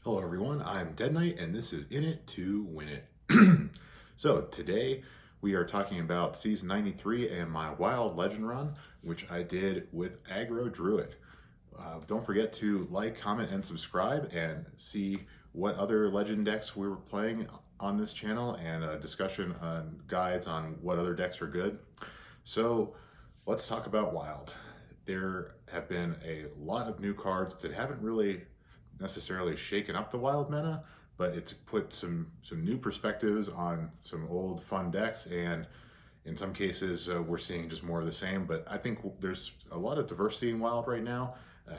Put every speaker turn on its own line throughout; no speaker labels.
Hello everyone, I'm Dead Knight and this is In It to Win It. So today we are talking about Season 93 and my Wild Legend run, which I did with Agro Druid. Don't forget to like, comment, and subscribe and see what other Legend decks we were playing on this channel and a discussion on guides on what other decks are good. So let's talk about Wild. There have been a lot of new cards that haven't really necessarily shaken up the Wild meta, but it's put some new perspectives on some old fun decks, and in some cases we're seeing just more of the same. But I think there's a lot of diversity in Wild right now.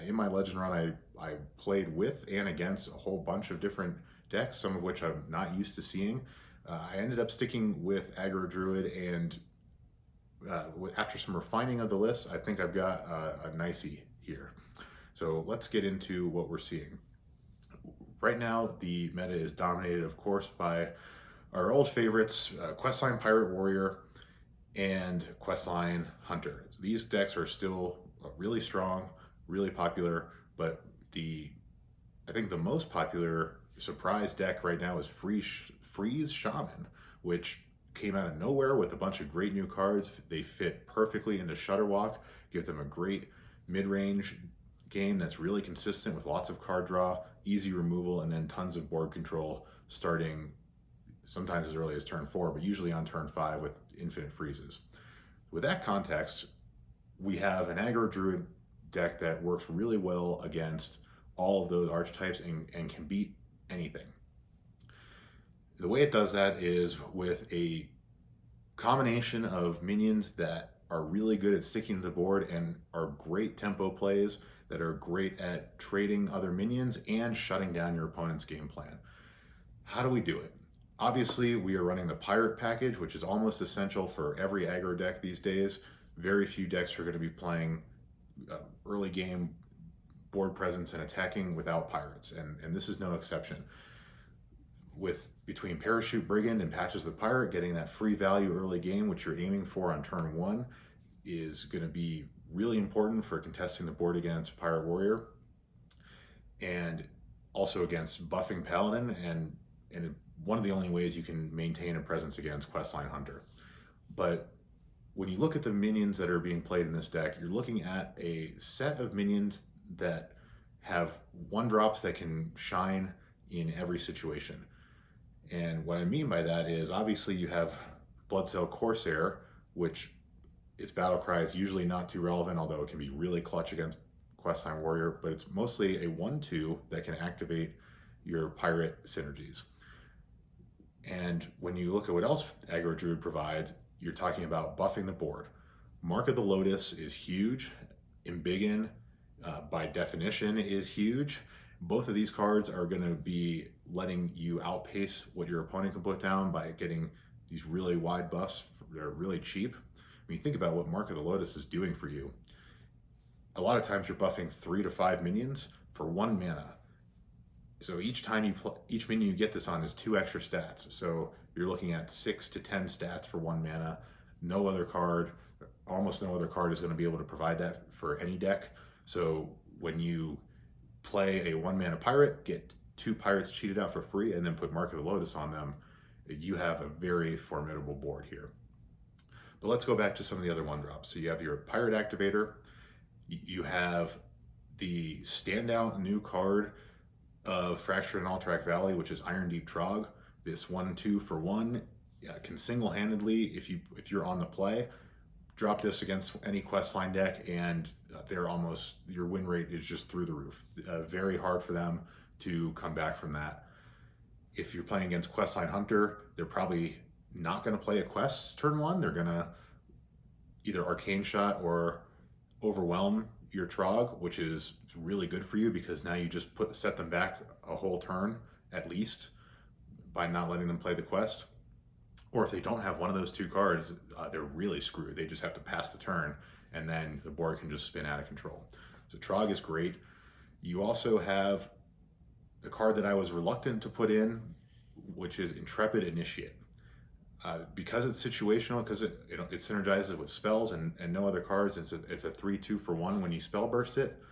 In my Legend run, I played with and against a whole bunch of different decks, some of which I'm not used to seeing. I ended up sticking with Agro Druid, and after some refining of the list, I think I've got a nicey here. So let's get into what we're seeing. Right now, the meta is dominated, of course, by our old favorites, Questline Pirate Warrior and Questline Hunter. So these decks are still really strong, really popular, but I think the most popular surprise deck right now is Freeze Shaman, which came out of nowhere with a bunch of great new cards. They fit perfectly into Shutterwalk, give them a great mid-range game that's really consistent with lots of card draw, easy removal, and then tons of board control starting sometimes as early as turn 4, but usually on turn 5 with infinite freezes. With that context, we have an Aggro Druid deck that works really well against all of those archetypes and can beat anything. The way it does that is with a combination of minions that are really good at sticking to the board and are great tempo plays that are great at trading other minions and shutting down your opponent's game plan. How do we do it? Obviously, we are running the Pirate package, which is almost essential for every aggro deck these days. Very few decks are going to be playing early game board presence and attacking without Pirates, and this is no exception. With between Parachute Brigand and Patches the Pirate, getting that free value early game, which you're aiming for on turn 1, is going to be really important for contesting the board against Pirate Warrior and also against buffing Paladin, and one of the only ways you can maintain a presence against Questline Hunter. But when you look at the minions that are being played in this deck, you're looking at a set of minions that have 1-drops that can shine in every situation. And what I mean by that is obviously you have Bloodsail Corsair, which its battle cry is usually not too relevant, although it can be really clutch against Questline Warrior, but it's mostly a 1/2 that can activate your pirate synergies. And when you look at what else Agro Druid provides, you're talking about buffing the board. Mark of the Lotus is huge. Embiggen, by definition, is huge. Both of these cards are going to be letting you outpace what your opponent can put down by getting these really wide buffs. They're really cheap. When you think about what Mark of the Lotus is doing for you, a lot of times you're buffing 3 to 5 minions for 1 mana. So each time each minion you get this on is 2 extra stats. So you're looking at 6 to 10 stats for 1 mana. No other card, almost no other card is going to be able to provide that for any deck. So when you play a 1 mana pirate, get 2 pirates cheated out for free, and then put Mark of the Lotus on them, you have a very formidable board here. But let's go back to some of the other 1-drops. So you have your Pirate Activator. You have the standout new card of Fractured and Alterac Valley, which is Irondeep Trogg. This 1/2 for 1 can single-handedly, if you're on the play, drop this against any questline deck, and your win rate is just through the roof. Very hard for them to come back from that. If you're playing against Questline Hunter, they're probably not going to play a quest turn 1. They're going to either Arcane Shot or Overwhelm your Trogg, which is really good for you because now you just set them back a whole turn at least by not letting them play the quest. Or if they don't have one of those 2 cards, they're really screwed. They just have to pass the turn, and then the board can just spin out of control. So Trogg is great. You also have the card that I was reluctant to put in, which is Intrepid Initiate. Because it's situational, because it synergizes with spells and no other cards, it's a 3/2 for 1 when you spell burst it.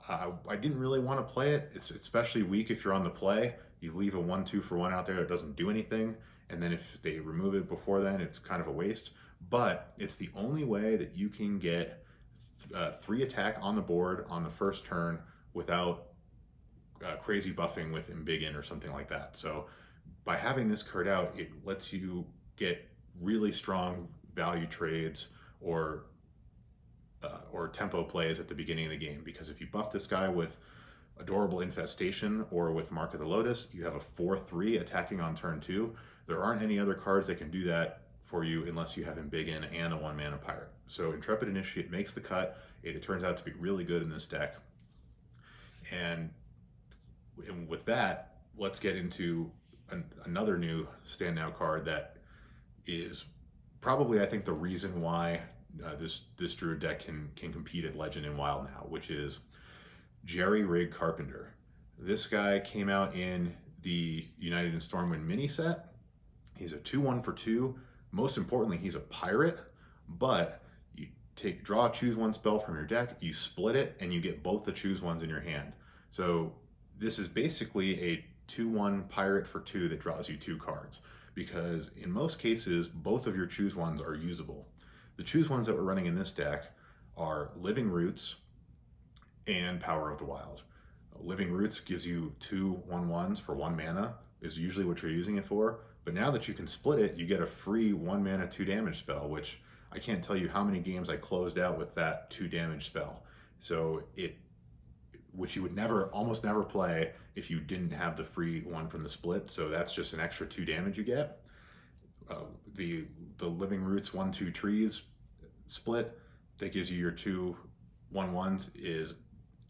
I didn't really want to play it. It's especially weak if you're on the play. You leave a 1-2 for 1 out there that doesn't do anything, and then if they remove it before then, it's kind of a waste. But it's the only way that you can get 3 attack on the board on the first turn without crazy buffing with Embiggen or something like that. So by having this card out, it lets you get really strong value trades or tempo plays at the beginning of the game, because if you buff this guy with Adorable Infestation or with Mark of the Lotus, you have a 4/3 attacking on turn 2. There aren't any other cards that can do that for you unless you have Embiggen and a 1-mana pirate. So Intrepid Initiate makes the cut. It turns out to be really good in this deck. And with that, let's get into another new standout card that is probably, I think, the reason why this Druid deck can compete at Legend and Wild now, which is Jerry Rig Carpenter. This guy came out in the United in Stormwind mini set. He's a 2/1 for 2. Most importantly, he's a pirate, but you draw, choose 1 spell from your deck, you split it, and you get both the choose 1s in your hand. So this is basically a 2/1 pirate for 2 that draws you 2 cards, because in most cases, both of your choose 1s are usable. The choose 1s that we're running in this deck are Living Roots and Power of the Wild. Living Roots gives you 2 1/1s for 1 mana, is usually what you're using it for. But now that you can split it, you get a free 1 mana 2 damage spell, which I can't tell you how many games I closed out with that 2 damage spell. So which you would almost never play if you didn't have the free 1 from the split. So that's just an extra 2 damage you get. The Living Roots 1/2 trees split that gives you your 2 1/1s is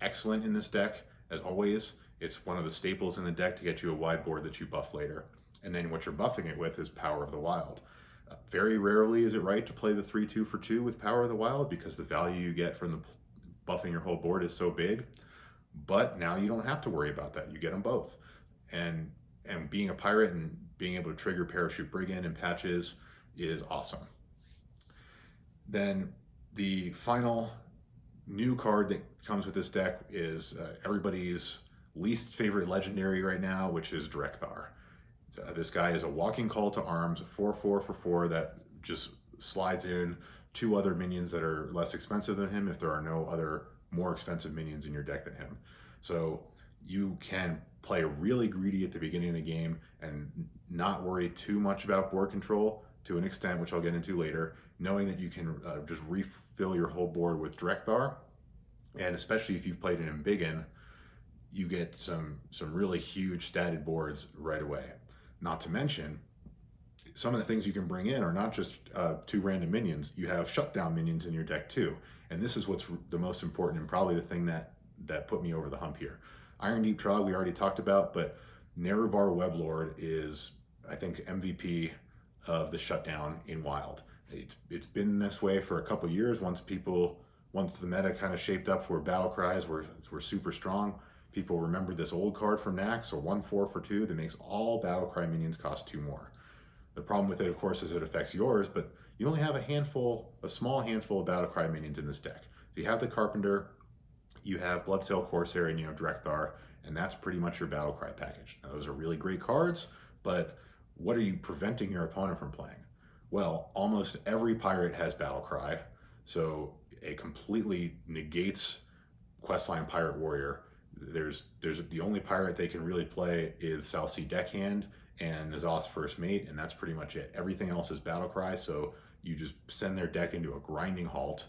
excellent in this deck. As always, it's one of the staples in the deck to get you a wide board that you buff later. And then what you're buffing it with is Power of the Wild. Very rarely is it right to play the 3/2 for 2 with Power of the Wild, because the value you get from the buffing your whole board is so big. But now you don't have to worry about that. You get them both. And being a pirate and being able to trigger Parachute Brigand and patches is awesome. Then the final new card that comes with this deck is everybody's least favorite legendary right now, which is Drekthar. This guy is a walking call to arms, 4/4 for 4 that just slides in 2 other minions that are less expensive than him if there are no other more expensive minions in your deck than him. So you can play really greedy at the beginning of the game and not worry too much about board control to an extent, which I'll get into later, knowing that you can just refill your whole board with Drekthar. And especially if you've played an Embiggen, you get some really huge statted boards right away. Not to mention, some of the things you can bring in are not just 2 random minions. You have shutdown minions in your deck too. And this is what's the most important and probably the thing that put me over the hump here. Irondeep Trogg we already talked about, but Nerub'ar Weblord is, I think, MVP of the shutdown in Wild. It's been this way for a couple years. Once the meta kind of shaped up where battle cries were super strong, people remember this old card from Nax, a 1/4 for 2 that makes all battle cry minions cost 2 more. The problem with it, of course, is it affects yours, but you only have a small handful of battle cry minions in this deck. So you have the Carpenter, you have Bloodsail Corsair, and you have Drekthar, and that's pretty much your battle cry package. Now, those are really great cards, but what are you preventing your opponent from playing? Well, almost every pirate has battle cry, so it completely negates questline Pirate Warrior. There's the only pirate they can really play is Southsea Deckhand and N'Zoth's First Mate, and that's pretty much it. Everything else is battle cry, so you just send their deck into a grinding halt.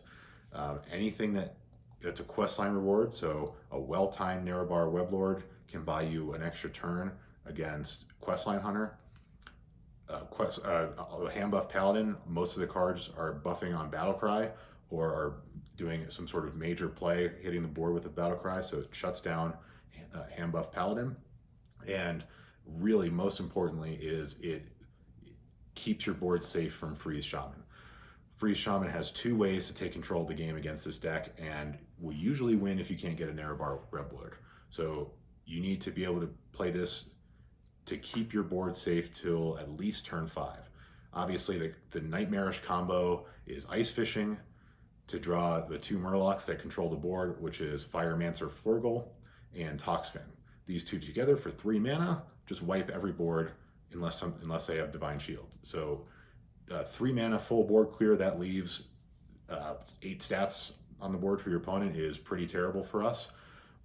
Anything that's a questline reward, so a well-timed Nerub'ar Weblord can buy you an extra turn against questline hunter. Hand buff Paladin, most of the cards are buffing on battle cry or are doing some sort of major play, hitting the board with a battle cry, so it shuts down hand buff Paladin. And really, most importantly, is it keeps your board safe from Freeze Shaman. Freeze Shaman has 2 ways to take control of the game against this deck, and will usually win if you can't get a Nerub'ar Weblord. So you need to be able to play this to keep your board safe till at least turn 5. Obviously, the nightmarish combo is Ice Fishing, to draw the 2 Murlocs that control the board, which is Firemancer Flurgle and Toxfin. These 2 together for 3 mana just wipe every board unless they have Divine Shield. So 3 mana full board clear, that leaves 8 stats on the board for your opponent is pretty terrible for us.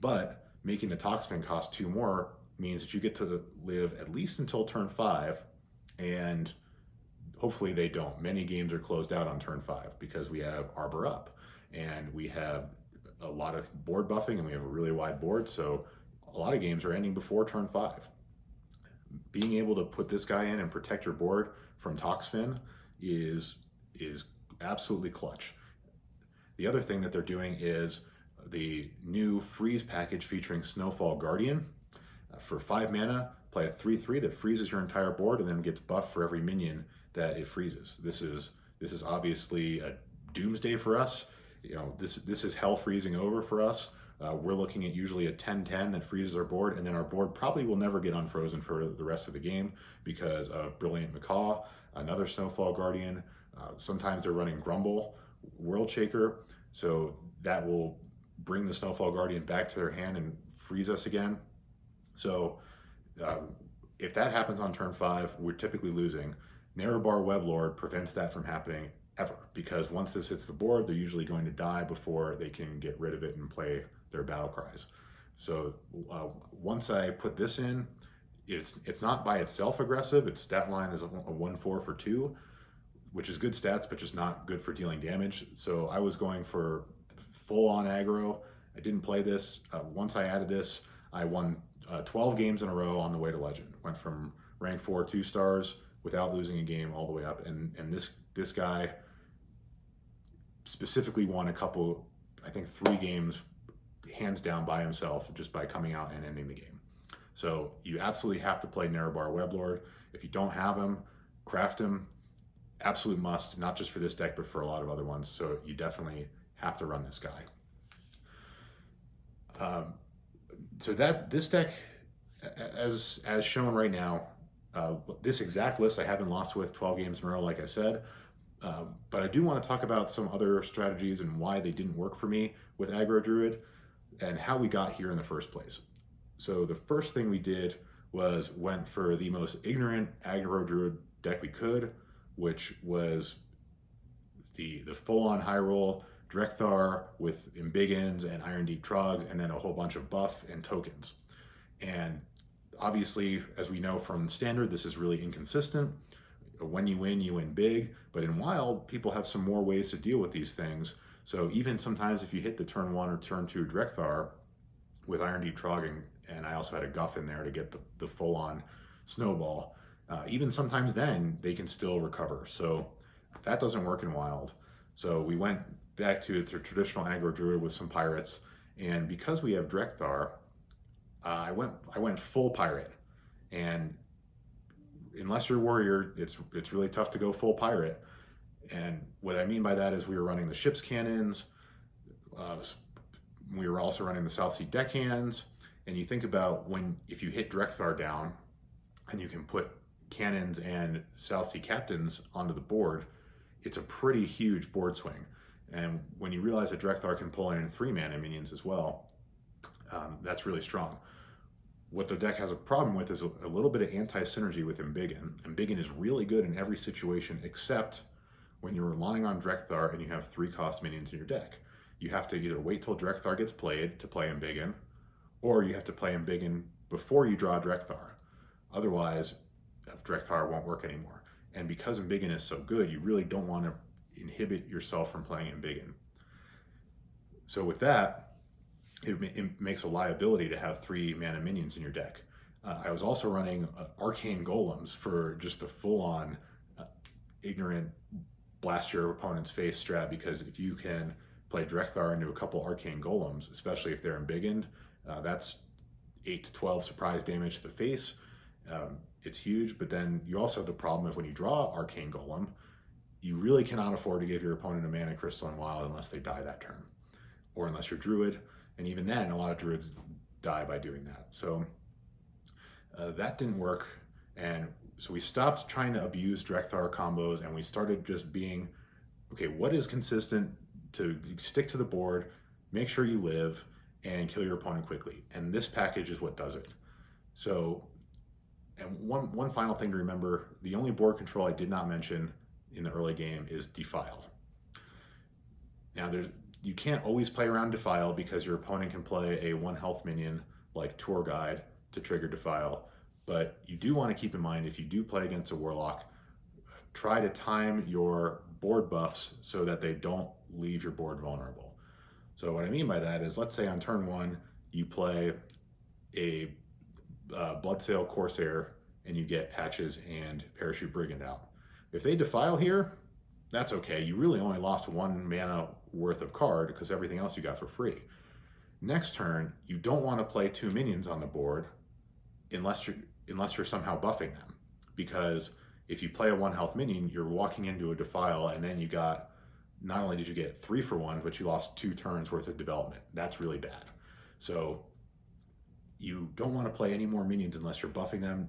But making the Toxfin cost 2 more means that you get to live at least until turn 5, and hopefully they don't. Many games are closed out on turn 5 because we have Arbor up, and we have a lot of board buffing, and we have a really wide board, so a lot of games are ending before turn 5. Being able to put this guy in and protect your board from Toxfin is absolutely clutch. The other thing that they're doing is the new freeze package featuring Snowfall Guardian. For 5 mana, play a 3/3 that freezes your entire board and then gets buffed for every minion that it freezes. This is obviously a doomsday for us. You know, this is hell freezing over for us. We're looking at usually a 10/10 that freezes our board, and then our board probably will never get unfrozen for the rest of the game because of Brilliant Macaw, another Snowfall Guardian. Sometimes they're running Grumble, World Shaker, so that will bring the Snowfall Guardian back to their hand and freeze us again. So if that happens on turn 5, we're typically losing. Nerub'ar Weblord prevents that from happening ever, because once this hits the board, they're usually going to die before they can get rid of it and play their battle cries. So once I put this in, it's not by itself aggressive. Its stat line is a 1/4 for 2, which is good stats, but just not good for dealing damage. So I was going for full-on aggro. I didn't play this. Once I added this, I won 12 games in a row on the way to Legend. Went from rank 4 2 stars without losing a game all the way up. And this guy specifically won a couple, I think 3 games, hands down by himself, just by coming out and ending the game. So you absolutely have to play Nerub'ar Weblord. If you don't have him, craft him. Absolute must, not just for this deck, but for a lot of other ones. So you definitely have to run this guy. So this deck, as shown right now, this exact list I haven't lost with 12 games in a row, like I said. But I do want to talk about some other strategies and why they didn't work for me with Agro Druid and how we got here in the first place. So the first thing we did was went for the most ignorant Agro Druid deck we could, which was the full-on high roll Drekthar with Embiggens and Irondeep Troggs, and then a whole bunch of buff and tokens. And obviously, as we know from Standard, this is really inconsistent. When you win big. But in Wild, people have some more ways to deal with these things. So even sometimes if you hit the turn 1 or turn 2 Drekthar with Irondeep Trogg, and I also had a Guff in there to get the full-on snowball, even sometimes then they can still recover. So that doesn't work in Wild. So we went back to the traditional Agro Druid with some pirates, and because we have Drekthar, I went full pirate. And unless you're a warrior, it's really tough to go full pirate. And what I mean by that is we were running the ship's cannons. We were also running the Southsea Deckhands. And you think about if you hit Drekthar down and you can put cannons and Southsea captains onto the board, it's a pretty huge board swing. And when you realize that Drekthar can pull in 3 mana minions as well, that's really strong. What the deck has a problem with is a little bit of anti-synergy with Embiggen. Embiggen is really good in every situation except when you're relying on Drekthar and you have 3-cost minions in your deck. You have to either wait till Drekthar gets played to play Embiggen, or you have to play Embiggen before you draw Drekthar. Otherwise, Drekthar won't work anymore. And because Embiggen is so good, you really don't want to inhibit yourself from playing Embiggen. So with that, it makes a liability to have 3 mana minions in your deck. I was also running Arcane Golems for just the full-on ignorant blast your opponent's face strat, because if you can play Drekthar into a couple Arcane Golems, especially if they're Embiggened, that's 8 to 12 surprise damage to the face. It's huge, but then you also have the problem of when you draw Arcane Golem, you really cannot afford to give your opponent a mana crystal in Wild unless they die that turn, or unless you're Druid. And even then, a lot of Druids die by doing that. So that didn't work. And so we stopped trying to abuse Drekthar combos, and we started just being, okay, what is consistent to stick to the board, make sure you live, and kill your opponent quickly. And this package is what does it. So, and one final thing to remember, the only board control I did not mention in the early game is Defile. Now, you can't always play around Defile because your opponent can play a 1 health minion like Tour Guide to trigger Defile, but you do want to keep in mind, if you do play against a Warlock, try to time your board buffs so that they don't leave your board vulnerable. So what I mean by that is, let's say on turn 1 you play a Bloodsail Corsair and you get Patches and Parachute Brigand out. If they Defile here, that's okay. You really only lost 1 mana worth of card because everything else you got for free. Next turn, you don't want to play 2 minions on the board unless you're somehow buffing them, because if you play a 1 health minion, you're walking into a Defile, and then you got, not only did you get 3 for 1, but you lost 2 turns worth of development. That's really bad. So you don't want to play any more minions unless you're buffing them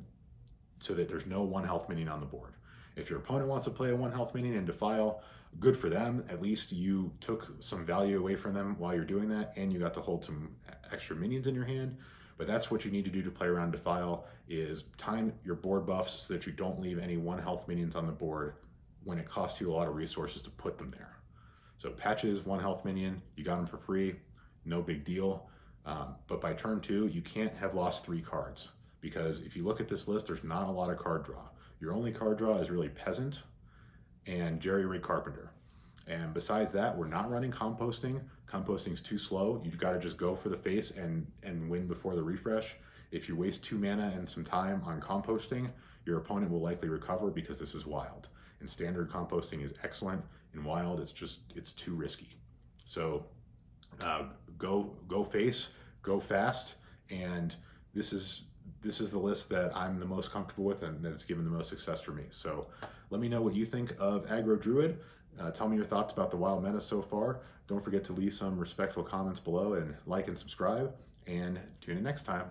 so that there's no 1 health minion on the board. If your opponent wants to play a 1 health minion and Defile, good for them. At least you took some value away from them while you're doing that, and you got to hold some extra minions in your hand. But that's what you need to do to play around Defile, is time your board buffs so that you don't leave any 1 health minions on the board when it costs you a lot of resources to put them there. So Patches, 1 health minion, you got them for free, no big deal. But by turn 2, you can't have lost 3 cards, because if you look at this list, there's not a lot of card draw. Your only card draw is really Peasant and Rig Carpenter. And besides that, we're not running composting. Composting's too slow. You've got to just go for the face and win before the refresh. If you waste 2 mana and some time on composting, your opponent will likely recover, because this is wild. And standard composting is excellent. In wild, it's too risky. So go face, go fast, and this is the list that I'm the most comfortable with and that it's given the most success for me. So let me know what you think of Agro Druid. Tell me your thoughts about the wild meta so far. Don't forget to leave some respectful comments below, and like and subscribe, and tune in next time.